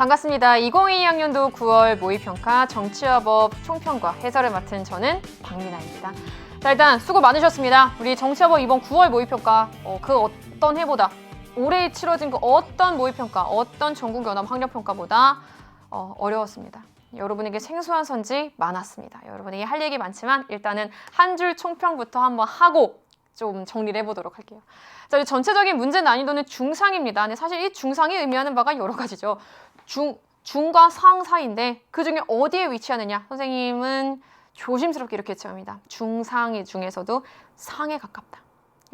반갑습니다. 2022학년도 9월 모의평가 정치와 법 총평과 해설을 맡은 저는 박민아입니다. 자, 일단 수고 많으셨습니다. 우리 정치와 법 이번 9월 모의평가 그 어떤 해보다 올해 치러진 그 어떤 모의평가, 어떤 전국연합학력평가보다 어려웠습니다. 여러분에게 생소한 선지 많았습니다. 여러분에게 할 얘기 많지만 일단은 한 줄 총평부터 한번 하고 좀 정리를 해보도록 할게요. 자, 우리 전체적인 문제 난이도는 중상입니다. 근데 사실 이 중상이 의미하는 바가 여러 가지죠. 중과 상 사이인데 그 중에 어디에 위치하느냐? 선생님은 조심스럽게 이렇게 제시합니다. 중상의 중에서도 상에 가깝다.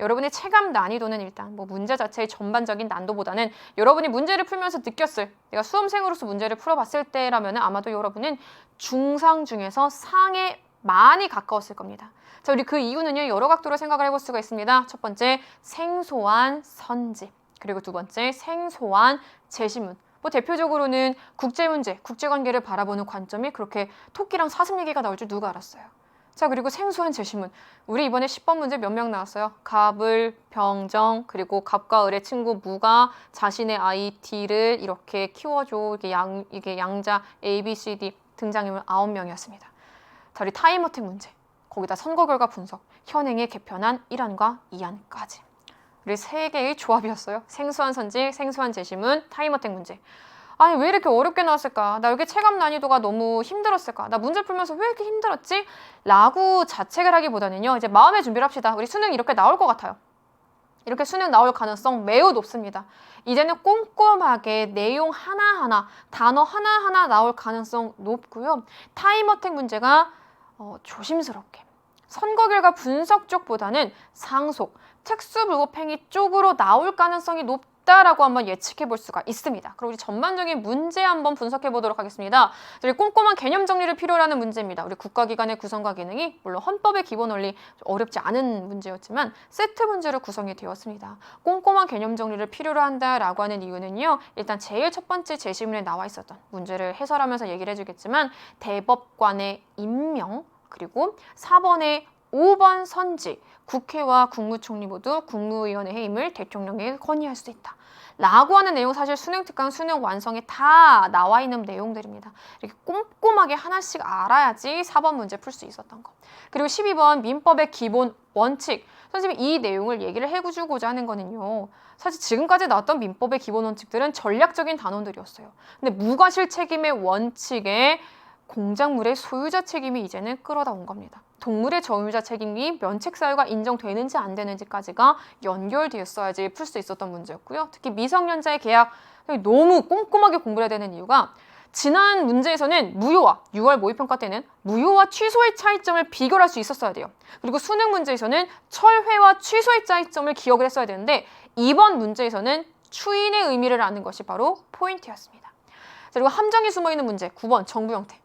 여러분의 체감 난이도는 일단 문제 자체의 전반적인 난도보다는 여러분이 문제를 풀면서 느꼈을, 내가 수험생으로서 문제를 풀어봤을 때라면 아마도 여러분은 중상 중에서 상에 많이 가까웠을 겁니다. 자, 우리 그 이유는요, 여러 각도로 생각을 해볼 수가 있습니다. 첫 번째, 생소한 선지. 그리고 두 번째, 생소한 제시문. 대표적으로는 국제문제, 국제관계를 바라보는 관점이 그렇게 토끼랑 사슴 얘기가 나올 줄 누가 알았어요. 자, 그리고 생소한 제시문. 우리 이번에 10번 문제 몇 명 나왔어요? 갑을, 병정, 그리고 갑과 을의 친구 무가 자신의 아이 D를 이렇게 키워줘. 이게 양자 A, B, C, D 등장인물 9명이었습니다. 자, 우리 타임어택 문제. 거기다 선거 결과 분석, 현행의 개편안 1안과 2안까지. 우리 세 개의 조합이었어요. 생소한 선지, 생소한 제시문, 타임어택 문제. 아니, 왜 이렇게 어렵게 나왔을까? 나 이렇게 체감 난이도가 너무 힘들었을까? 나 문제 풀면서 왜 이렇게 힘들었지? 라고 자책을 하기보다는요, 이제 마음의 준비를 합시다. 우리 수능 이렇게 나올 것 같아요. 이렇게 수능 나올 가능성 매우 높습니다. 이제는 꼼꼼하게 내용 하나하나, 단어 하나하나 나올 가능성 높고요. 타임어택 문제가 조심스럽게 선거 결과 분석 쪽보다는 상속, 특수불법행위 쪽으로 나올 가능성이 높다라고 한번 예측해 볼 수가 있습니다. 그럼 우리 전반적인 문제 한번 분석해 보도록 하겠습니다. 우리 꼼꼼한 개념 정리를 필요로 하는 문제입니다. 우리 국가기관의 구성과 기능이 물론 헌법의 기본 원리 어렵지 않은 문제였지만 세트 문제로 구성이 되었습니다. 꼼꼼한 개념 정리를 필요로 한다라고 하는 이유는요. 일단 제일 첫 번째 제시문에 나와 있었던 문제를 해설하면서 얘기를 해주겠지만 대법관의 임명, 그리고 4번의 5번 선지, 국회와 국무총리 모두 국무위원회 해임을 대통령에게 건의할 수 있다. 라고 하는 내용 사실 수능 특강, 수능 완성에 다 나와 있는 내용들입니다. 이렇게 꼼꼼하게 하나씩 알아야지 4번 문제 풀 수 있었던 거. 그리고 12번 민법의 기본 원칙. 선생님이 이 내용을 얘기를 해주고자 하는 거는요. 사실 지금까지 나왔던 민법의 기본 원칙들은 전략적인 단원들이었어요. 근데 무과실 책임의 원칙에 공작물의 소유자 책임이 이제는 끌어다 온 겁니다. 동물의 저유자 책임이 면책 사유가 인정되는지 안 되는지까지가 연결되었어야지 풀 수 있었던 문제였고요. 특히 미성년자의 계약 너무 꼼꼼하게 공부해야 되는 이유가 지난 문제에서는 무효와 6월 모의평가 때는 무효와 취소의 차이점을 비교할 수 있었어야 돼요. 그리고 수능 문제에서는 철회와 취소의 차이점을 기억을 했어야 되는데 이번 문제에서는 추인의 의미를 아는 것이 바로 포인트였습니다. 그리고 함정이 숨어있는 문제 9번 정부 형태.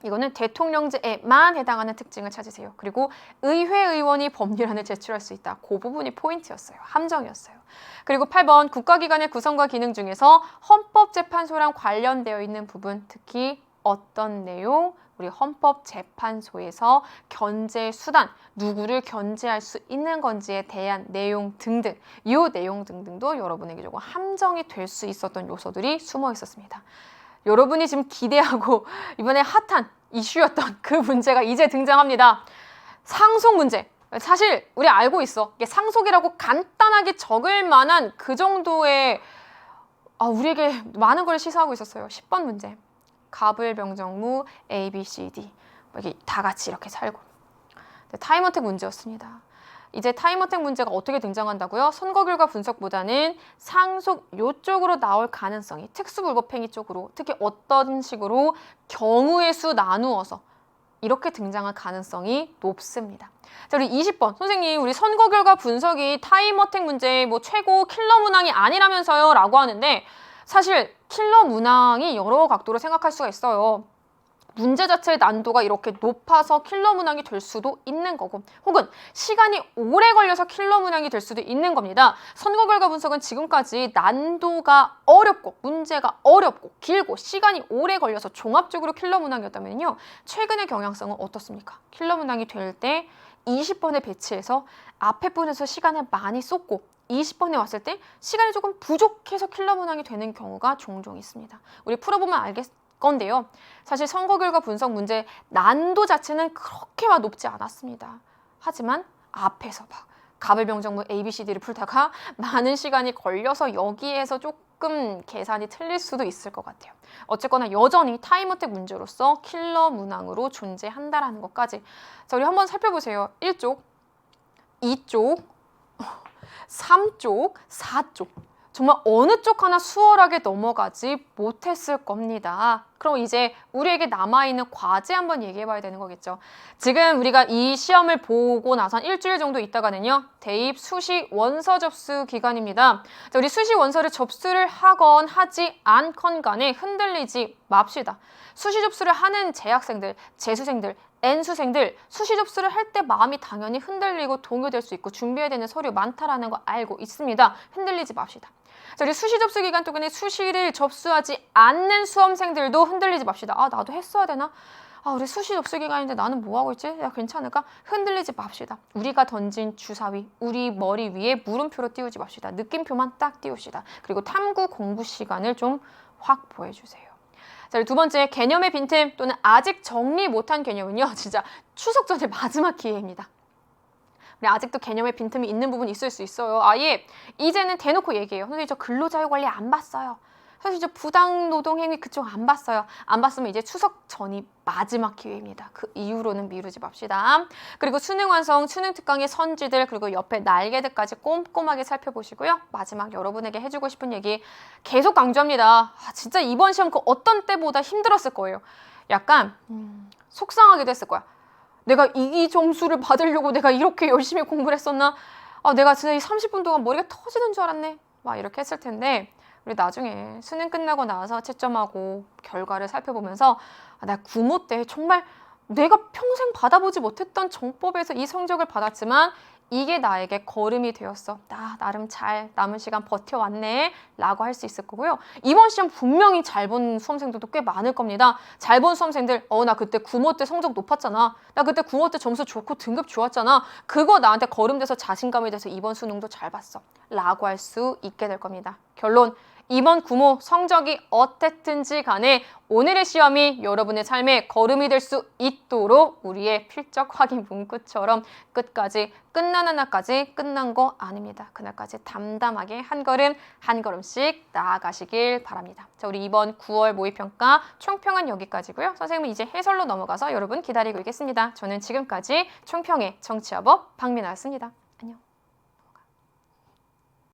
이거는 대통령제에만 해당하는 특징을 찾으세요. 그리고 의회 의원이 법률안을 제출할 수 있다. 그 부분이 포인트였어요. 함정이었어요. 그리고 8번 국가기관의 구성과 기능 중에서 헌법재판소랑 관련되어 있는 부분, 특히 어떤 내용, 우리 헌법재판소에서 견제 수단, 누구를 견제할 수 있는 건지에 대한 내용 등등, 이 내용 등등도 여러분에게 조금 함정이 될 수 있었던 요소들이 숨어 있었습니다. 여러분이 지금 기대하고 이번에 핫한 이슈였던 그 문제가 이제 등장합니다. 상속 문제. 사실 우리 알고 있어. 이게 상속이라고 간단하게 적을 만한 그 정도의 우리에게 많은 걸 시사하고 있었어요. 10번 문제. 갑을, 병정무, A, B, C, D 이렇게 다 같이 이렇게 살고. 타임어택 문제였습니다. 이제 타임어택 문제가 어떻게 등장한다고요? 선거 결과 분석보다는 상속 요쪽으로 나올 가능성이 특수불법행위 쪽으로 특히 어떤 식으로 경우의 수 나누어서 이렇게 등장할 가능성이 높습니다. 자, 우리 20번 선생님 우리 선거 결과 분석이 타임어택 문제 최고 킬러 문항이 아니라면서요 라고 하는데 사실 킬러 문항이 여러 각도로 생각할 수가 있어요. 문제 자체의 난도가 이렇게 높아서 킬러 문항이 될 수도 있는 거고 혹은 시간이 오래 걸려서 킬러 문항이 될 수도 있는 겁니다. 선거 결과 분석은 지금까지 난도가 어렵고 문제가 어렵고 길고 시간이 오래 걸려서 종합적으로 킬러 문항이었다면요. 최근의 경향성은 어떻습니까? 킬러 문항이 될 때 20번에 배치해서 앞에 분에서 시간을 많이 쏟고 20번에 왔을 때 시간이 조금 부족해서 킬러 문항이 되는 경우가 종종 있습니다. 우리 풀어보면 알겠 건데요. 사실 선거 결과 분석 문제 난도 자체는 그렇게 막 높지 않았습니다. 하지만 앞에서 막 가불병정무 ABCD를 풀다가 많은 시간이 걸려서 여기에서 조금 계산이 틀릴 수도 있을 것 같아요. 어쨌거나 여전히 타임어택 문제로서 킬러 문항으로 존재한다라는 것까지. 자, 우리 한번 살펴보세요. 1쪽, 2쪽, 3쪽, 4쪽. 정말 어느 쪽 하나 수월하게 넘어가지 못했을 겁니다. 그럼 이제 우리에게 남아있는 과제 한번 얘기해봐야 되는 거겠죠. 지금 우리가 이 시험을 보고 나서 한 일주일 정도 있다가는요. 대입 수시 원서 접수 기간입니다. 자, 우리 수시 원서를 접수를 하건 하지 않건 간에 흔들리지 맙시다. 수시 접수를 하는 재학생들, 재수생들, N수생들 수시 접수를 할 때 마음이 당연히 흔들리고 동요될 수 있고 준비해야 되는 서류 많다라는 거 알고 있습니다. 흔들리지 맙시다. 자, 우리 수시 접수 기간 동안에 수시를 접수하지 않는 수험생들도 흔들리지 맙시다. 아, 나도 했어야 되나? 아, 우리 수시 접수 기간인데 나는 뭐 하고 있지? 야, 괜찮을까? 흔들리지 맙시다. 우리가 던진 주사위, 우리 머리 위에 물음표로 띄우지 맙시다. 느낌표만 딱 띄웁시다. 그리고 탐구 공부 시간을 좀 확보해 주세요. 자, 두 번째, 개념의 빈틈 또는 아직 정리 못한 개념은요. 진짜 추석 전에 마지막 기회입니다. 아직도 개념의 빈틈이 있는 부분이 있을 수 있어요. 아예 이제는 대놓고 얘기해요. 선생님 저 근로자유관리 안 봤어요. 선생님 저 부당노동행위 그쪽 안 봤어요. 안 봤으면 이제 추석 전이 마지막 기회입니다. 그 이후로는 미루지 맙시다. 그리고 수능 완성, 수능 특강의 선지들 그리고 옆에 날개들까지 꼼꼼하게 살펴보시고요. 마지막 여러분에게 해주고 싶은 얘기 계속 강조합니다. 아, 진짜 이번 시험 그 어떤 때보다 힘들었을 거예요. 약간 속상하기도 했을 거야. 내가 이 점수를 받으려고 내가 이렇게 열심히 공부를 했었나? 아, 내가 진짜 이 30분 동안 머리가 터지는 줄 알았네. 막 이렇게 했을 텐데 우리 나중에 수능 끝나고 나서 채점하고 결과를 살펴보면서 아, 나 구모 때 정말 내가 평생 받아보지 못했던 정법에서 이 성적을 받았지만 이게 나에게 걸음이 되었어. 나 나름 잘 남은 시간 버텨왔네 라고 할 수 있을 거고요. 이번 시험 분명히 잘 본 수험생들도 꽤 많을 겁니다. 잘 본 수험생들 나 그때 구모 때 성적 높았잖아. 나 그때 구모 때 점수 좋고 등급 좋았잖아. 그거 나한테 걸음돼서 자신감이 돼서 이번 수능도 잘 봤어 라고 할 수 있게 될 겁니다. 결론 이번 구모 성적이 어땠든지 간에 오늘의 시험이 여러분의 삶에 걸음이 될 수 있도록 우리의 필적 확인 문구처럼 끝까지 끝나는 날까지 끝난 거 아닙니다. 그날까지 담담하게 한 걸음 한 걸음씩 나아가시길 바랍니다. 자, 우리 이번 9월 모의평가 총평은 여기까지고요. 선생님은 이제 해설로 넘어가서 여러분 기다리고 있겠습니다. 저는 지금까지 총평의 정치화법 박민아였습니다. 안녕.